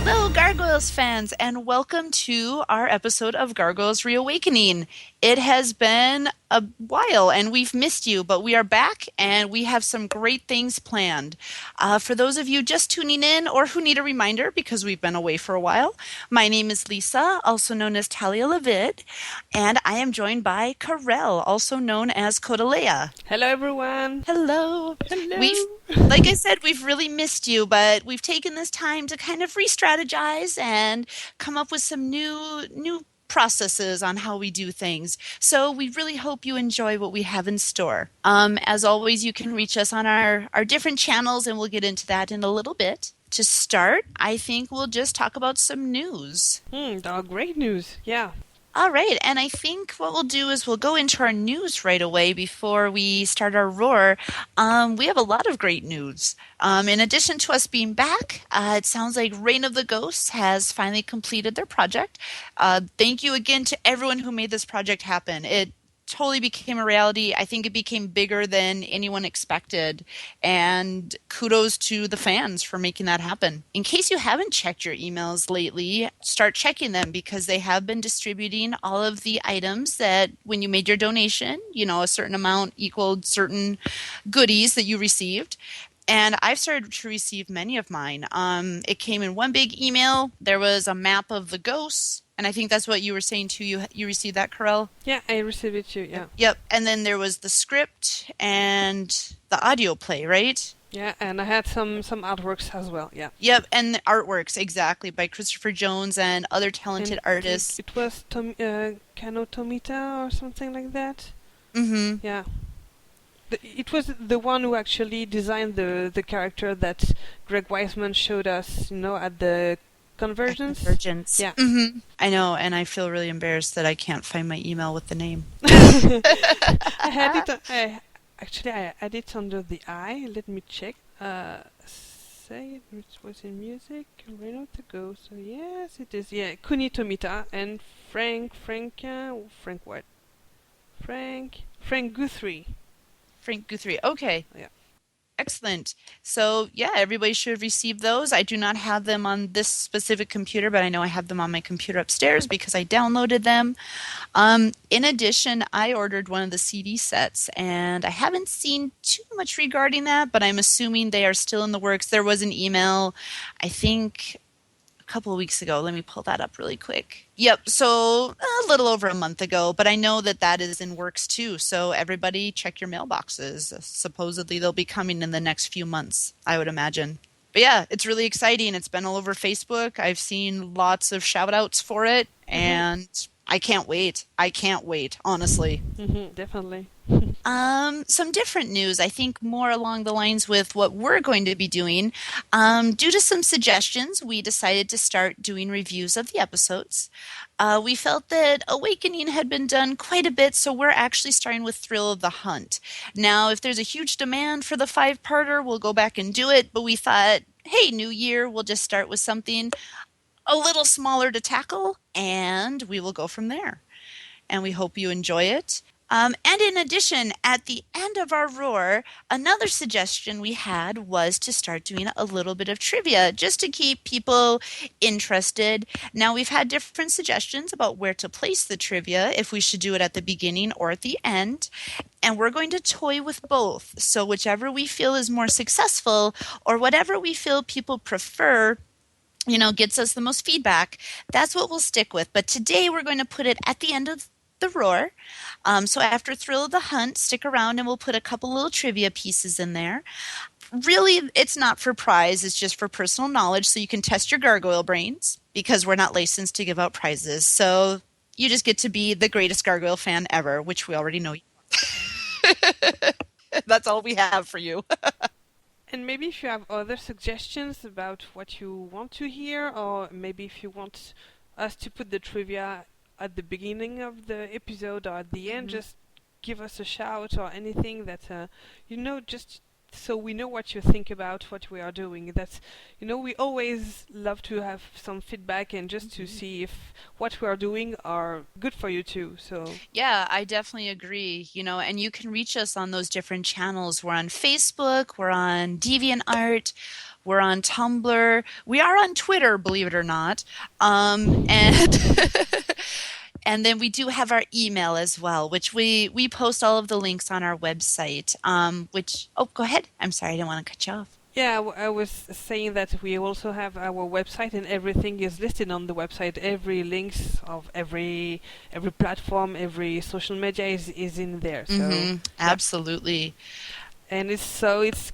Hello, Gargoyles fans, and welcome to our episode of Gargoyles Reawakening. It has been a while, and we've missed you, but we are back, and we have some great things planned. For those of you just tuning in or who need a reminder because we've been away for a while, my name is Lisa, also known as Talia Levid, and I am joined by Karel, also known as Kodalea. Hello, everyone. Hello. We've, Hello. like I said, we've really missed you, but we've taken this time to kind of re-strategize and come up with some new processes on how we do things. So we really hope you enjoy what we have in store. As always, you can reach us on our different channels, and we'll get into that in a little bit. To start, I think we'll just talk about some news. Great news. Yeah. All right, and I think what we'll do is we'll go into our news right away before we start our roar. We have a lot of great news. In addition to us being back, it sounds like Reign of the Ghosts has finally completed their project. Thank you again to everyone who made this project happen. It totally became a reality. I think it became bigger than anyone expected. And kudos to the fans for making that happen. In case you haven't checked your emails lately, start checking them because they have been distributing all of the items that when you made your donation, a certain amount equaled certain goodies that you received. And I've started to receive many of mine. It came in one big email. There was a map of the ghosts, and I think that's what you were saying too. You received that, Carell? Yeah, I received it too. Yeah. Yep. And then there was the script and the audio play, right? Yeah, and I had some artworks as well. Yeah. Yep. And the artworks, exactly, by Christopher Jones and other talented And artists. it was Kano Tomita or something like that. Mm-hmm. Yeah. It was the one who actually designed the character that Greg Weisman showed us, at the Convergence. Convergence. Yeah. Mm-hmm. I know, and I feel really embarrassed that I can't find my email with the name. I had it. I had it under the eye. Let me check. Say it was in music. Right out to go. So yes, it is. Yeah, Kuni Tomita and Frank what? Frank Guthrie. Frank Guthrie. Okay. Yeah. Excellent. So, yeah, everybody should have received those. I do not have them on this specific computer, but I know I have them on my computer upstairs because I downloaded them. In addition, I ordered one of the CD sets, and I haven't seen too much regarding that, but I'm assuming they are still in the works. There was an email, I think, a couple of weeks ago. Let me pull that up really quick. Yep, so a little over a month ago, but I know that that is in works too. So everybody check your mailboxes. Supposedly they'll be coming in the next few months, I would imagine. But yeah, it's really exciting. It's been all over Facebook. I've seen lots of shout outs for it, and I can't wait. I can't wait, honestly. Definitely. Some different news, I think more along the lines with what we're going to be doing. Due to some suggestions, we decided to start doing reviews of the episodes. We felt that Awakening had been done quite a bit, so we're actually starting with Thrill of the Hunt. Now, if there's a huge demand for the five-parter, we'll go back and do it, but we thought, hey, new year, we'll just start with something a little smaller to tackle, and we will go from there. And we hope you enjoy it. And in addition, at the end of our roar, another suggestion we had was to start doing a little bit of trivia just to keep people interested. Now, we've had different suggestions about where to place the trivia, if we should do it at the beginning or at the end. And we're going to toy with both. So, whichever we feel is more successful or whatever we feel people prefer, gets us the most feedback, that's what we'll stick with. But today we're going to put it at the end of the roar. So after Thrill of the Hunt, stick around and we'll put a couple little trivia pieces in there. Really, it's not for prize, it's just for personal knowledge so you can test your gargoyle brains because we're not licensed to give out prizes. So you just get to be the greatest gargoyle fan ever, which we already know you are. That's all we have for you. And maybe if you have other suggestions about what you want to hear, or maybe if you want us to put the trivia at the beginning of the episode or at the end, just give us a shout or anything that just so we know what you think about what we are doing. That's, we always love to have some feedback and just to Mhm. see if what we are doing are good for you too. So Yeah, I definitely agree. And you can reach us on those different channels. We're on Facebook, we're on DeviantArt, we're on Tumblr, we are on Twitter, believe it or not. And and then we do have our email as well, which we post all of the links on our website. Which go ahead. I'm sorry, I didn't want to cut you off. yeah, I was saying that we also have our website, and everything is listed on the website. Every links of every platform, every social media is in there. So Mm-hmm. yeah, Absolutely. and it's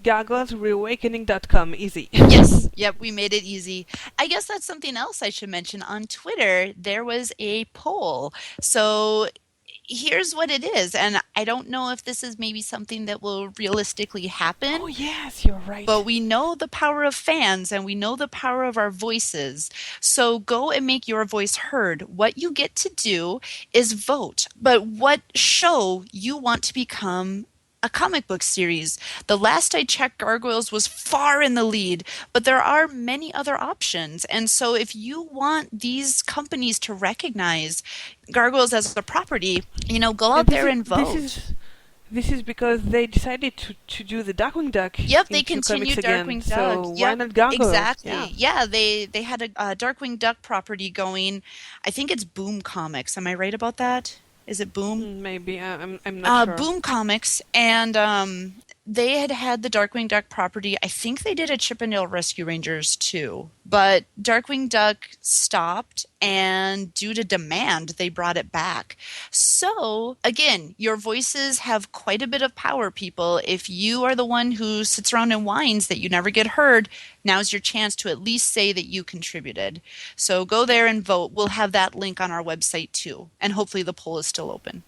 gargoylesreawakening.com. Easy. Yes, yep, we made it easy. I guess that's something else I should mention. On Twitter, there was a poll. So here's what it is, and I don't know if this is maybe something that will realistically Oh happen, yes, you're but right. we know the power of fans and we know the power of our voices. So go and make your voice heard. What you get to do is vote, but what show you want to become a comic book series. The last I checked, Gargoyles was far in the lead, but there are many other options. And so if you want these companies to recognize Gargoyles as a property, go And out this there is and this vote. is this is because they decided to do the Darkwing Duck Yep, they into comics continued again. Darkwing Duck. So why Yep, not Gargoyles? exactly. Yeah. Yeah, they had a Darkwing Duck property going. I think it's Boom Comics. Am I right about that? Is it Boom? Maybe I'm not sure. Boom Comics, and they had the Darkwing Duck property. I think they did a Chippendale Rescue Rangers too, but Darkwing Duck stopped, and due to demand, they brought it back. So again, your voices have quite a bit of power, people. If you are the one who sits around and whines that you never get heard, now's your chance to at least say that you contributed. So go there and vote. We'll have that link on our website too, and hopefully the poll is still open.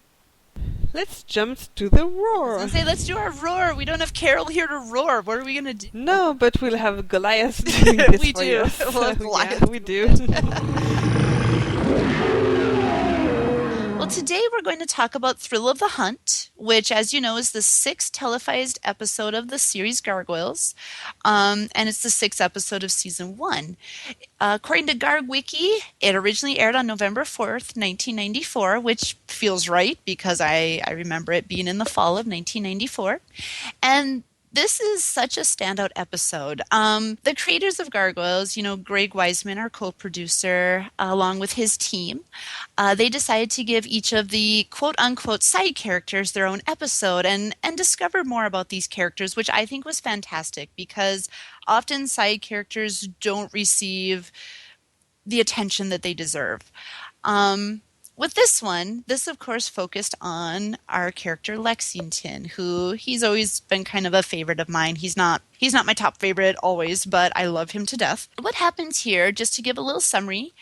Let's jump to the I was gonna roar. say, let's do our roar. We don't have Carol here to roar. What are we gonna do? No, but we'll have Goliath doing this We for you. do. We'll have So, yeah, Goliath we do do. it. Well, today we're going to talk about Thrill of the Hunt, which, as you know, is the sixth televised episode of the series Gargoyles, and it's the sixth episode of season one. According to GarWiki, it originally aired on November 4th, 1994, which feels right because I remember it being in the fall of 1994. And this is such a standout episode. The creators of Gargoyles, Greg Weisman, our co-producer, along with his team, they decided to give each of the quote-unquote side characters their own episode and discover more about these characters, which I think was fantastic because often side characters don't receive the attention that they deserve. Um, with this one, this of course focused on our character Lexington, who he's always been kind of a favorite of mine. He's not my top favorite always, but I love him to death. What happens here, just to give a little summary,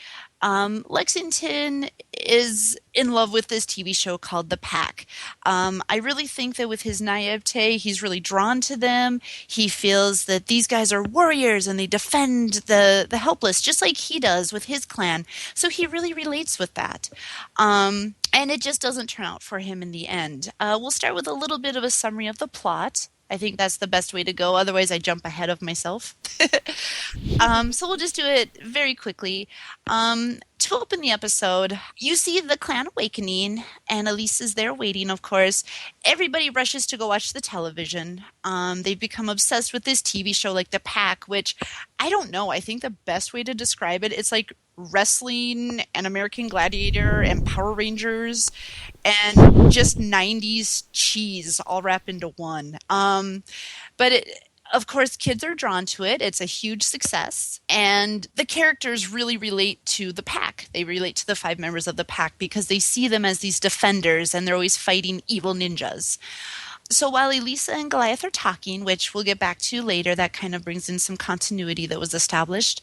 Lexington is in love with this TV show called The Pack. I really think that with his naivete, he's really drawn to them. He feels that these guys are warriors and they defend the helpless, just like he does with his clan. So he really relates with that. And it just doesn't turn out for him in the end. We'll start with a little bit of a summary of the plot. I think that's the best way to go. Otherwise, I jump ahead of myself. So we'll just do it very quickly. To open the episode, you see the clan awakening, and Elise is there waiting, of course. Everybody rushes to go watch the television. They've become obsessed with this TV show like The Pack, which I don't know. I think the best way to describe it, it's like wrestling and American Gladiator and Power Rangers and just 90s cheese all wrapped into one. But of course, kids are drawn to it. It's a huge success. And the characters really relate to the pack. They relate to the five members of the pack because they see them as these defenders and they're always fighting evil ninjas. So while Elisa and Goliath are talking, which we'll get back to later, that kind of brings in some continuity that was established.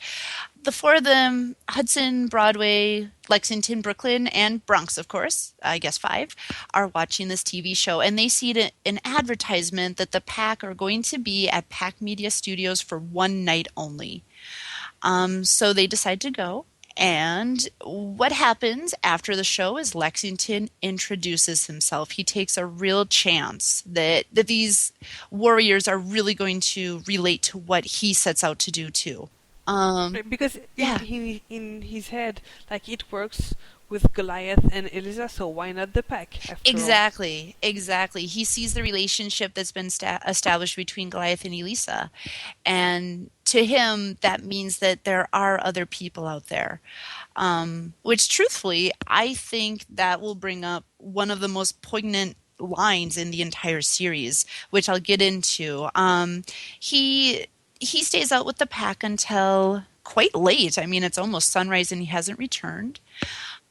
The four of them, Hudson, Broadway, Lexington, Brooklyn, and Bronx, of course, I guess five, are watching this TV show. And they see an advertisement that the Pack are going to be at Pack Media Studios for one night only. So they decide to go. And what happens after the show is Lexington introduces himself. He takes a real chance that these warriors are really going to relate to what he sets out to do too. Um, Because yeah, in his head, like it works with Goliath and Eliza, so why not the pack after all? exactly, exactly. He sees the relationship that's been established between Goliath and Elisa, and to him, that means that there are other people out there. Which, truthfully, I think that will bring up one of the most poignant lines in the entire series, which I'll get into. He he stays out with the pack until quite late. I mean, it's almost sunrise and he hasn't returned.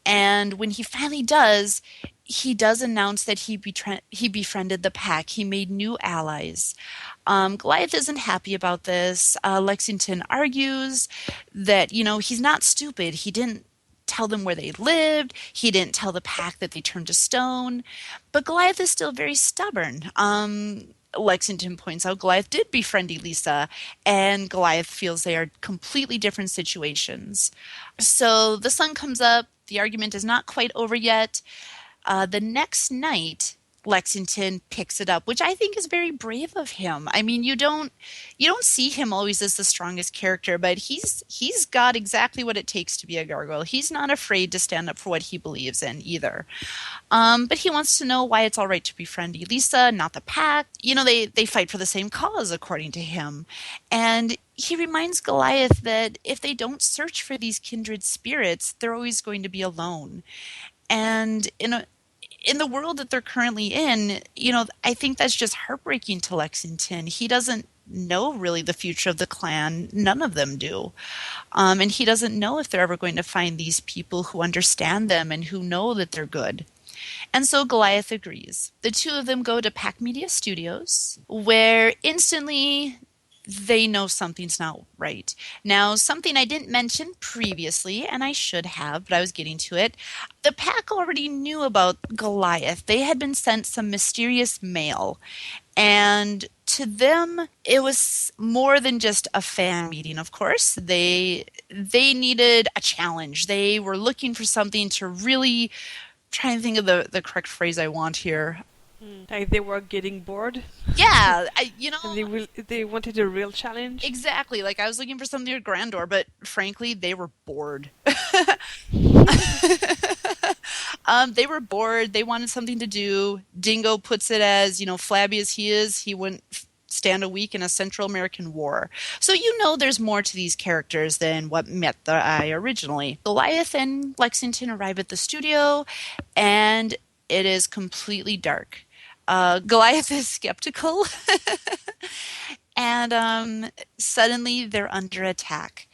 And when he finally does, he does announce that he befriended the pack. He made new allies. Goliath isn't happy about this. Lexington argues that, he's not stupid. He didn't tell them where they lived. He didn't tell the pack that they turned to stone. But Goliath is still very stubborn. Lexington points out Goliath did befriend Elisa, and Goliath feels they are completely different situations. So the sun comes up. The argument is not quite over yet. The next night, Lexington picks it up, which I think is very brave of him. I mean, you don't see him always as the strongest character, but he's got exactly what it takes to be a gargoyle. He's not afraid to stand up for what he believes in either. But he wants to know why it's all right to befriend Elisa, not the pack. They fight for the same cause, according to him. And he reminds Goliath that if they don't search for these kindred spirits, they're always going to be alone. And in the world that they're currently in, I think that's just heartbreaking to Lexington. He doesn't know really the future of the clan. None of them do. And he doesn't know if they're ever going to find these people who understand them and who know that they're good. And so Goliath agrees. The two of them go to Pack Media Studios, where instantly they know something's not right. Now, something I didn't mention previously, and I should have, but I was getting to it. The pack already knew about Goliath. They had been sent some mysterious mail, and to them, it was more than just a fan meeting. Of course, they needed a challenge. They were looking for something to really try and think of the correct phrase I want here. Like they were getting bored, Yeah, and they wanted a real challenge. exactly. Like I was looking for something at Grandor, but frankly, they were bored. They were bored. They wanted something to do. Dingo puts it as, flabby as he is, he wouldn't stand a week in a Central American war. So there's more to these characters than what met the eye originally. Goliath and Lexington arrive at the studio, and it is completely dark. Goliath is skeptical, and suddenly they're under attack.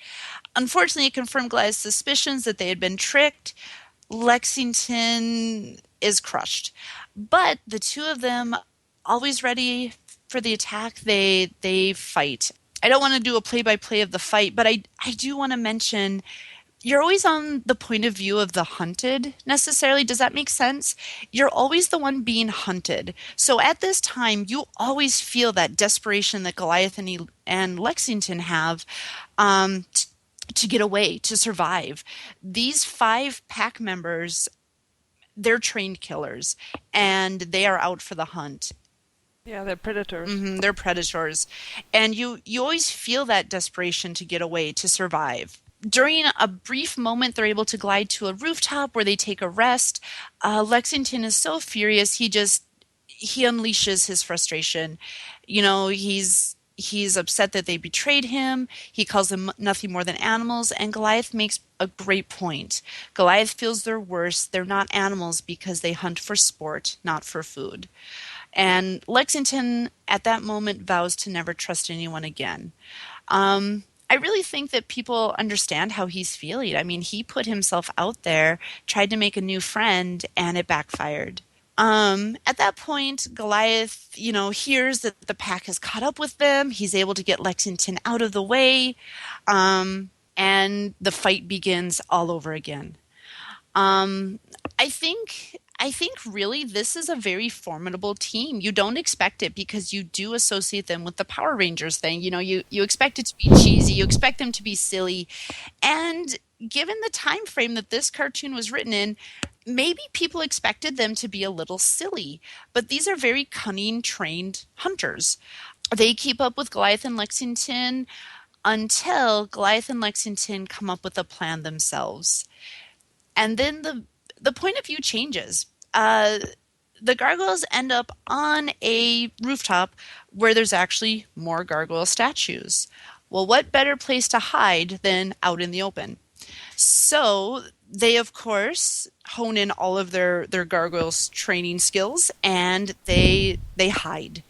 Unfortunately, it confirmed Goliath's suspicions that they had been tricked. Lexington is crushed. But the two of them, always ready for the attack, they fight. I don't want to do a play by play of the fight, but I do want to mention you're always on the point of view of the hunted necessarily. Does that make sense? You're always the one being hunted. So at this time, you always feel that desperation that Goliath and Lexington have to get away, to survive. These five pack members, they're trained killers, and they are out for the hunt. Yeah, they're predators. They're predators, and you always feel that desperation to get away, to survive. During a brief moment, they're able to glide to a rooftop where they take a rest. Lexington is so furious, he unleashes his frustration. He's upset that they betrayed him. He calls them nothing more than animals, and Goliath makes a great point. Goliath feels they're worse. They're not animals because they hunt for sport, not for food. And Lexington, at that moment, vows to never trust anyone again. I really think that people understand how he's feeling. I mean, he put himself out there, tried to make a new friend, and it backfired. At that point, Goliath, hears that the pack has caught up with them. He's able to get Lexington out of the way, and the fight begins all over again. Um, I think really this is a very formidable team. You don't expect it because you do associate them with the Power Rangers thing. You expect it to be cheesy, you expect them to be silly, and given the time frame that this cartoon was written in, maybe people expected them to be a little silly, but these are very cunning, trained hunters. They keep up with Goliath and Lexington until Goliath and Lexington come up with a plan themselves. And then the point of view changes. The gargoyles end up on a rooftop where there's actually more gargoyle statues. Well, what better place to hide than out in the open? So they, of course, hone in all of their gargoyles training skills, and they hide.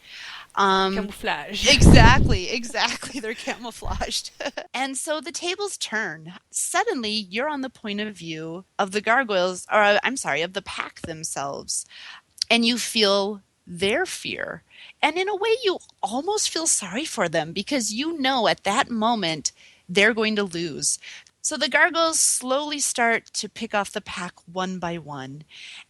Um, Camouflage. exactly. They're camouflaged. And so the tables turn. Suddenly, you're on the point of view of the gargoyles, or I'm sorry, of the pack themselves, and you feel their fear. And in a way, you almost feel sorry for them because you know at that moment they're going to lose. So the gargoyles slowly start to pick off the pack one by one.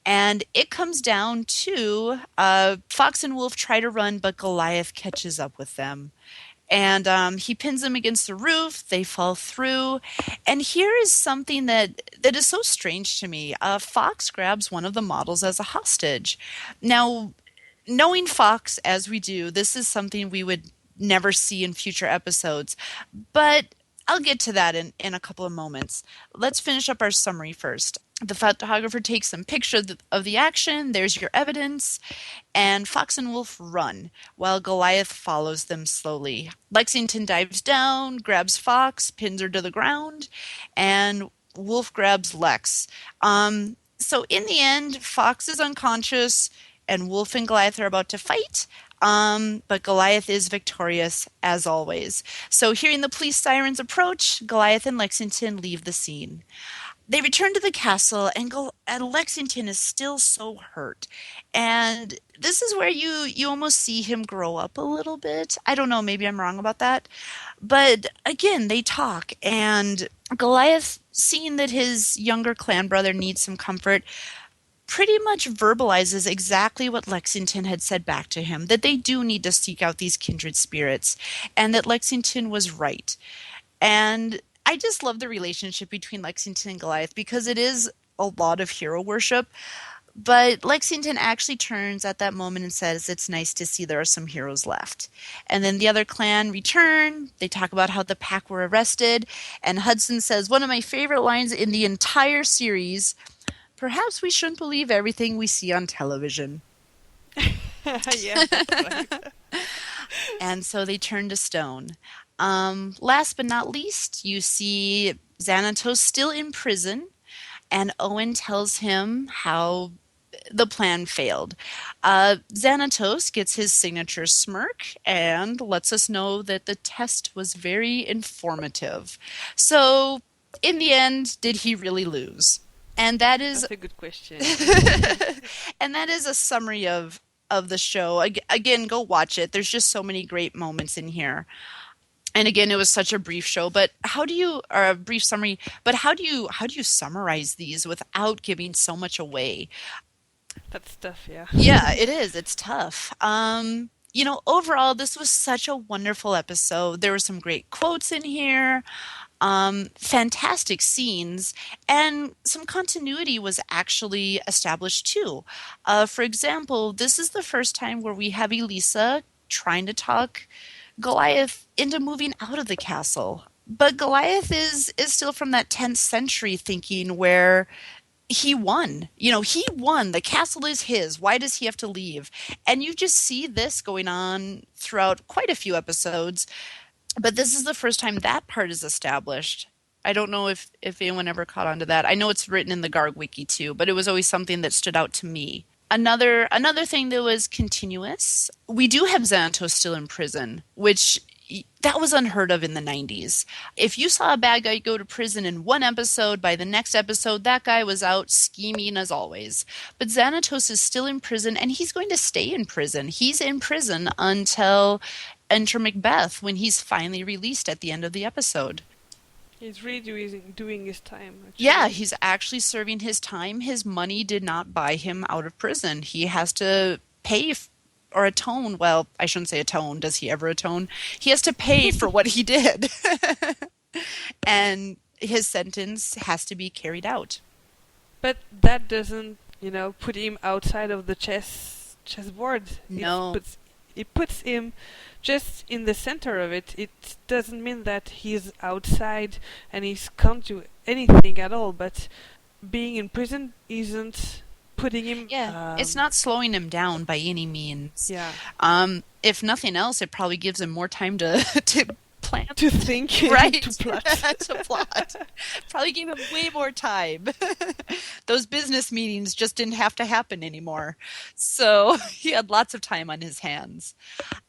And it comes down to Fox and Wolf try to run, but Goliath catches up with them. And he pins them against the roof. They fall through. And here is something that is so strange to me. Fox grabs one of the models as a hostage. Now, knowing Fox as we do, this is something we would never see in future episodes. But I'll get to that in a couple of moments. Let's finish up our summary first. The photographer takes some pictures of the action. There's your evidence. And Fox and Wolf run while Goliath follows them slowly. Lexington dives down, grabs Fox, pins her to the ground, and Wolf grabs Lex. So in the end, Fox is unconscious, and Wolf and Goliath are about to fight. But Goliath is victorious as always. So hearing the police sirens approach, Goliath and Lexington leave the scene. They return to the castle, and Lexington is still so hurt. And this is where you almost see him grow up a little bit. I don't know, maybe I'm wrong about that. But again, they talk, and Goliath, seeing that his younger clan brother needs some comfort, pretty much verbalizes exactly what Lexington had said back to him, that they do need to seek out these kindred spirits, and that Lexington was right. And I just love the relationship between Lexington and Goliath because it is a lot of hero worship. But Lexington actually turns at that moment and says, "It's nice to see there are some heroes left." And then the other clan return. They talk about how the pack were arrested. And Hudson says, one of my favorite lines in the entire series, "Perhaps we shouldn't believe everything we see on television." Yeah, that's right. And so they turn to stone. Last but not least, you see Xanatos still in prison, and Owen tells him how the plan failed. Xanatos gets his signature smirk and lets us know that the test was very informative. So, in the end, did he really lose? And that is That's a good question. and that is a summary of the show. Again, go watch it. There's just so many great moments in here. And again, it was such a brief show, but how do you, or a brief summary, but how do you summarize these without giving so much away? That's tough, yeah. Yeah, it is. It's tough. Overall, this was such a wonderful episode. There were some great quotes in here, fantastic scenes, and some continuity was actually established too. For example, this is the first time where we have Elisa trying to talk Goliath into moving out of the castle. But Goliath is still from that 10th century thinking where he won. He won. The castle is his. Why does he have to leave? And you just see this going on throughout quite a few episodes. But this is the first time that part is established. I don't know if anyone ever caught on to that. I know it's written in the Garg Wiki too, but it was always something that stood out to me. Another thing that was continuous, we do have Xanatos still in prison, which that was unheard of in the 90s. If you saw a bad guy go to prison in one episode, by the next episode, that guy was out scheming as always. But Xanatos is still in prison, and he's going to stay in prison. He's in prison until Enter Macbeth, when he's finally released at the end of the episode. He's really doing his time, Yeah, actually. he's actually serving his time. His money did not buy him out of prison. He has to pay or atone. Well, I shouldn't say atone. Does he ever atone? He has to pay for what he did. And his sentence has to be carried out. But that doesn't, put him outside of the chessboard. No. It puts him just in the center of it. It doesn't mean that he's outside and he can't do anything at all. But being in prison isn't putting him. Yeah, it's not slowing him down by any means. Yeah. If nothing else, it probably gives him more time to to plan, To think, right? to plot. To plot. Probably gave him way more time. Those business meetings just didn't have to happen anymore. So he had lots of time on his hands.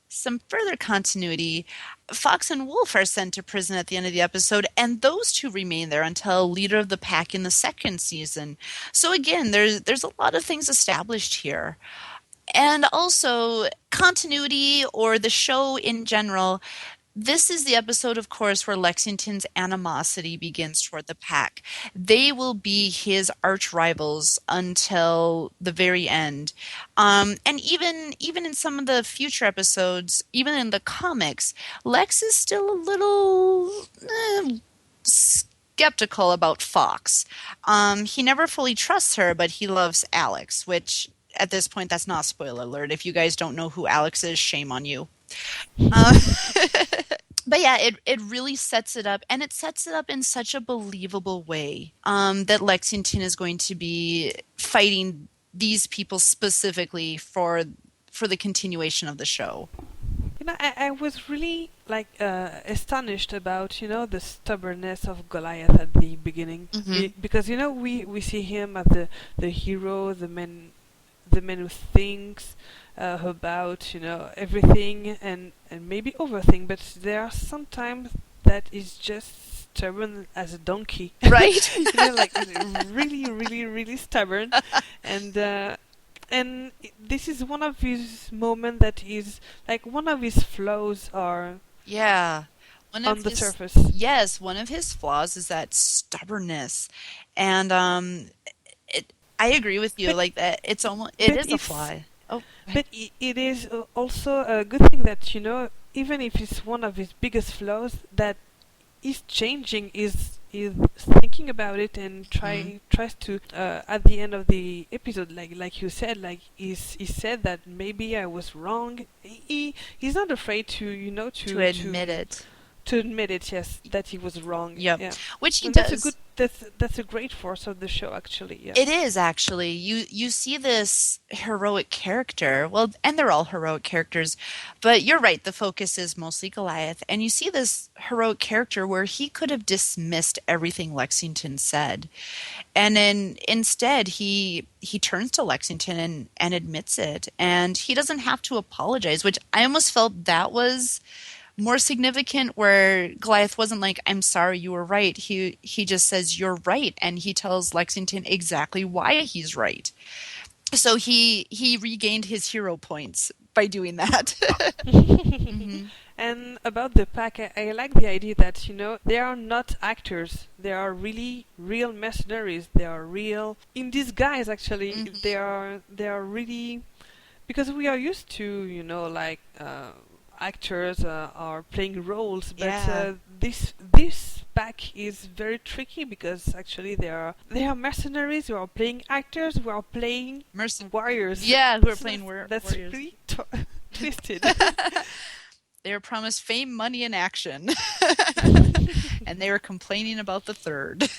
Some further continuity, Fox and Wolf are sent to prison at the end of the episode, and those two remain there until leader of the pack in the second season. So again, there's a lot of things established here. And also continuity or the show in general. This is the episode, of course, where Lexington's animosity begins toward the pack. They will be his arch rivals until the very end. And even in some of the future episodes, even in the comics, Lex is still a little skeptical about Fox. He never fully trusts her, but he loves Alex, which at this point, that's not a spoiler alert. If you guys don't know who Alex is, shame on you. Uh, but yeah, it really sets it up, and it sets it up in such a believable way that Lexington is going to be fighting these people specifically for the continuation of the show. I was really astonished about the stubbornness of Goliath at the beginning. Because we see him as the hero, the man who thinks about everything and maybe overthink, but there are sometimes that is just stubborn as a donkey. Right? Like really, really, really stubborn, and this is one of his moments that is like one of his flaws are Yeah. on the surface. Yes, one of his flaws is that stubbornness. And I agree with you, But like that it is a it's flaw. Oh, but it is also a good thing that even if it's one of his biggest flaws, that is changing, is thinking about it and tries to at the end of the episode, like you said, like he said that maybe I was wrong. He's not afraid to to admit it. to admit it, yes, that he was wrong. Yep. Yeah. Which he And does. that's a great force of the show, actually. Yeah. It is actually. You see this heroic character. Well, and they're all heroic characters, but you're right, the focus is mostly Goliath. And you see this heroic character where he could have dismissed everything Lexington said. And then instead he turns to Lexington and admits it. And he doesn't have to apologize, which I almost felt that was more significant, where Goliath wasn't like, I'm sorry, you were right. He just says, you're right, and he tells Lexington exactly why he's right. So he regained his hero points by doing that. hmm And about the pack, I like the idea that they are not actors. They are really real mercenaries. They are real in disguise. Actually, hmm they are really, because we are used to actors are playing roles, but Yeah. this pack is very tricky because actually they are mercenaries who are playing actors who are playing Mercy. warriors. Yeah, who are So playing that's warriors. really twisted. They were promised fame, money, and action. And they were complaining about the third.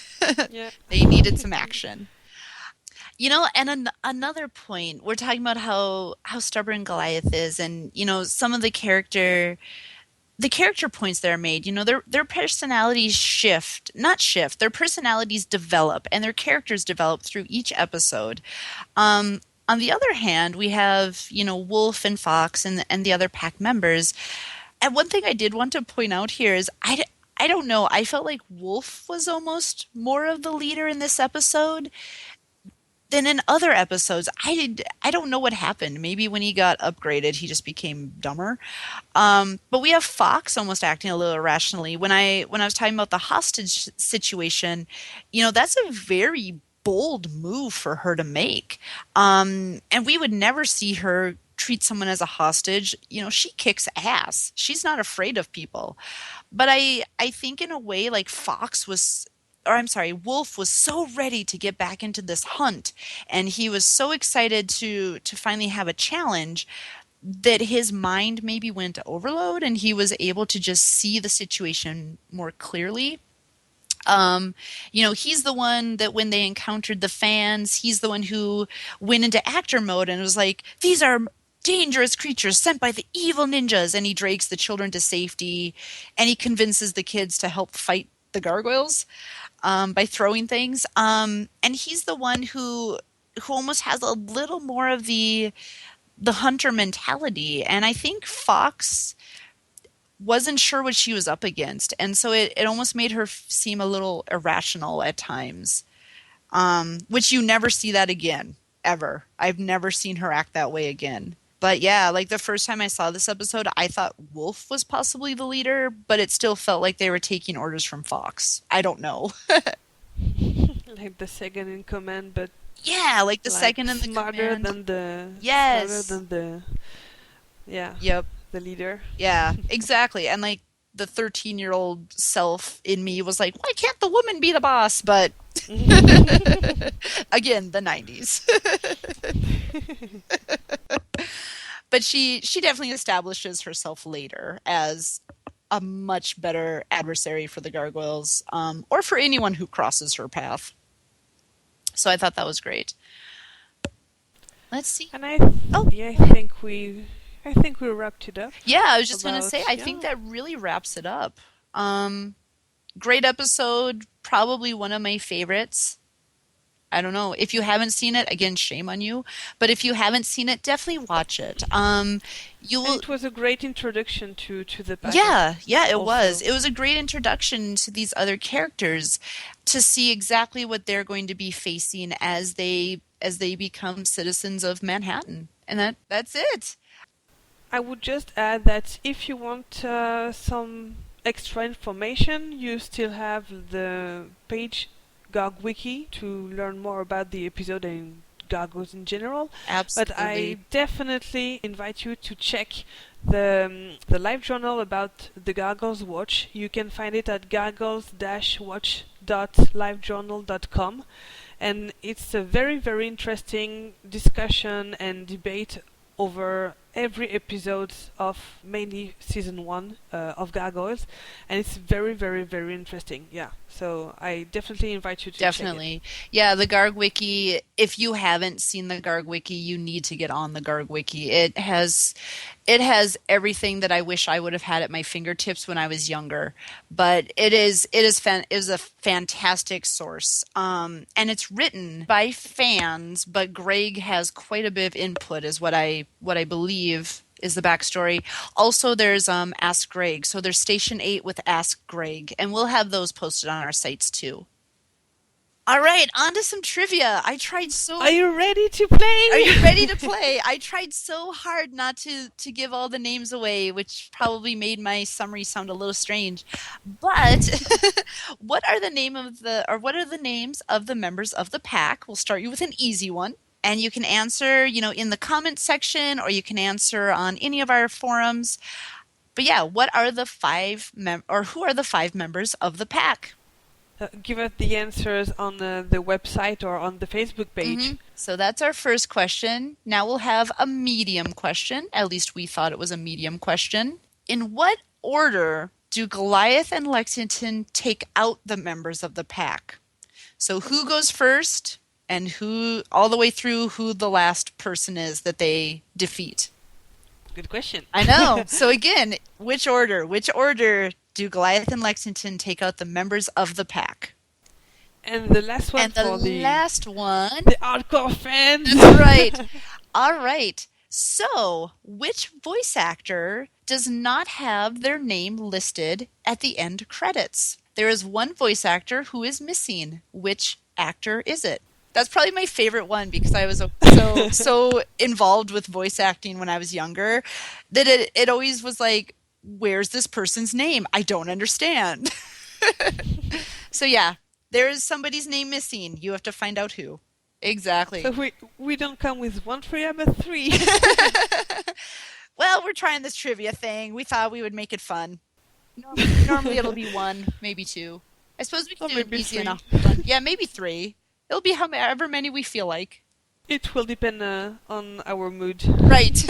Yeah. They needed some action. And another point, we're talking about how stubborn Goliath is, and some of the character points that are made. Their personalities not shift, their personalities develop, and their characters develop through each episode. On the other hand, we have Wolf and Fox and the other pack members. And one thing I did want to point out here is I don't know. I felt like Wolf was almost more of the leader in this episode than in other episodes. I don't know what happened. Maybe when he got upgraded, he just became dumber. But we have Fox almost acting a little irrationally. When I was talking about the hostage situation, that's a very bold move for her to make. And we would never see her treat someone as a hostage. She kicks ass. She's not afraid of people. But I think in a way, like Fox was or I'm sorry, Wolf was so ready to get back into this hunt, and he was so excited to finally have a challenge that his mind maybe went to overload and he was able to just see the situation more clearly. He's the one that when they encountered the fans, he's the one who went into actor mode and was like, "These are dangerous creatures sent by the evil ninjas," and he drags the children to safety, and he convinces the kids to help fight the gargoyles by throwing things. And he's the one who almost has a little more of the hunter mentality, and I think Fox wasn't sure what she was up against, and so it almost made her seem a little irrational at times, which you never see that again, ever. I've never seen her act that way again. But yeah, like the first time I saw this episode, I thought Wolf was possibly the leader, but it still felt like they were taking orders from Fox. I don't know. Like the second in command, but Yeah, like the like second in the smarter command. than the smarter Yes. than the yeah Yep. the leader. Yeah, exactly. And like the 13-year-old self in me was like, why can't the woman be the boss? But again, the 90s. But she definitely establishes herself later as a much better adversary for the gargoyles, or for anyone who crosses her path. So I thought that was great. Let's see. And I Oh, yeah, go ahead. I think we wrapped it up Yeah, I was just gonna say, about I think yeah. that really wraps it up. Great episode, probably one of my favorites. I don't know. If you haven't seen it, again, shame on you. But if you haven't seen it, definitely watch it. You And will. it was a great introduction to the pack Yeah, yeah, it was. also. It was a great introduction to these other characters to see exactly what they're going to be facing as they become citizens of Manhattan. And that's it. I would just add that if you want some extra information, you still have the page GargWiki to learn more about the episode and Gargoyles in general. But I Absolutely. definitely invite you to check the live journal about the Gargoyles Watch. You can find it at gargoyles-watch.livejournal.com, and it's a very very interesting discussion and debate over every episode of mainly season one of Gargoyles, and it's very very very interesting. Yeah, so I definitely invite you to check it. Definitely. Yeah, the Garg Wiki, if you haven't seen the Garg Wiki, you need to get on the Garg Wiki. It has everything that I wish I would have had at my fingertips when I was younger. But it is a fantastic source. And it's written by fans, but Greg has quite a bit of input is what I believe is the backstory. Also, there's Ask Greg. So there's Station 8 with Ask Greg, and we'll have those posted on our sites too. All right, on to some trivia. Are you ready to Are you play? ready to play? I tried so hard not to give all the names away, which probably made my summary sound a little strange. But what are the names of the members of the pack? We'll start you with an easy one. And you can answer, in the comment section, or you can answer on any of our forums. But yeah, what are the or who are the five members of the pack? Give us the answers on the website or on the Facebook page. So that's our first question. Now we'll have a medium question. At least we thought it was a medium question. In what order do Goliath and Lexington take out the members of the pack? So who goes first and who, all the way through, who the last person is that they defeat? Good question. I know. So again, which order? Which order do Goliath and Lexington take out the members of the pack? And the last one And the for last one. the hardcore fans. That's right. All right. So, which voice actor does not have their name listed at the end credits? There is one voice actor who is missing. Which actor is it? That's probably my favorite one because I was so involved with voice acting when I was younger that it always was like, where's this person's name? I don't understand. So yeah, there is somebody's name missing. You have to find out who. So Exactly. we don't come with one trivia but three. Well, we're trying this trivia thing. We thought we would make it fun. Normally it'll be one, maybe two. I suppose we Or can do an maybe easy and a three. hard one. Yeah, maybe three. It'll be however many we feel like. It will depend on our mood. Right.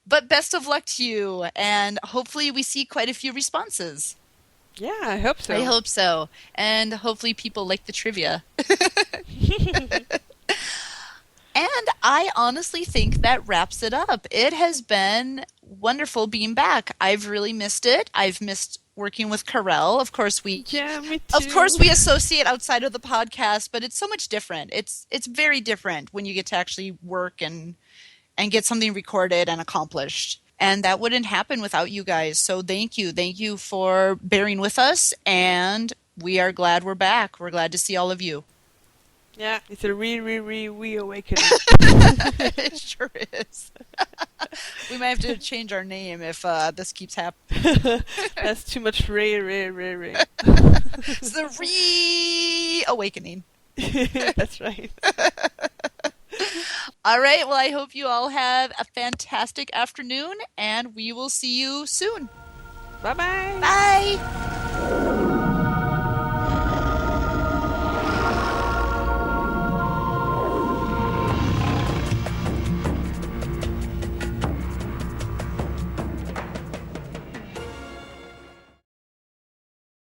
But best of luck to you, and hopefully we see quite a few responses. Yeah, I hope I so. hope so. And hopefully people like the trivia. And I honestly think that wraps it up. It has been wonderful being back. I've really missed it. I've missed working with Carell. Yeah, me Of too. course we associate outside of the podcast, but it's so much different. It's very different when you get to actually work and get something recorded and accomplished. And that wouldn't happen without you guys. So thank you. Thank you for bearing with us. And we are glad we're back. We're glad to see all of you. Yeah, it's a reawakening. It sure is. We might have to change our name if this keeps happening. That's too much re. It's the reawakening. That's right. All right. Well, I hope you all have a fantastic afternoon, and we will see you soon. Bye bye. Bye.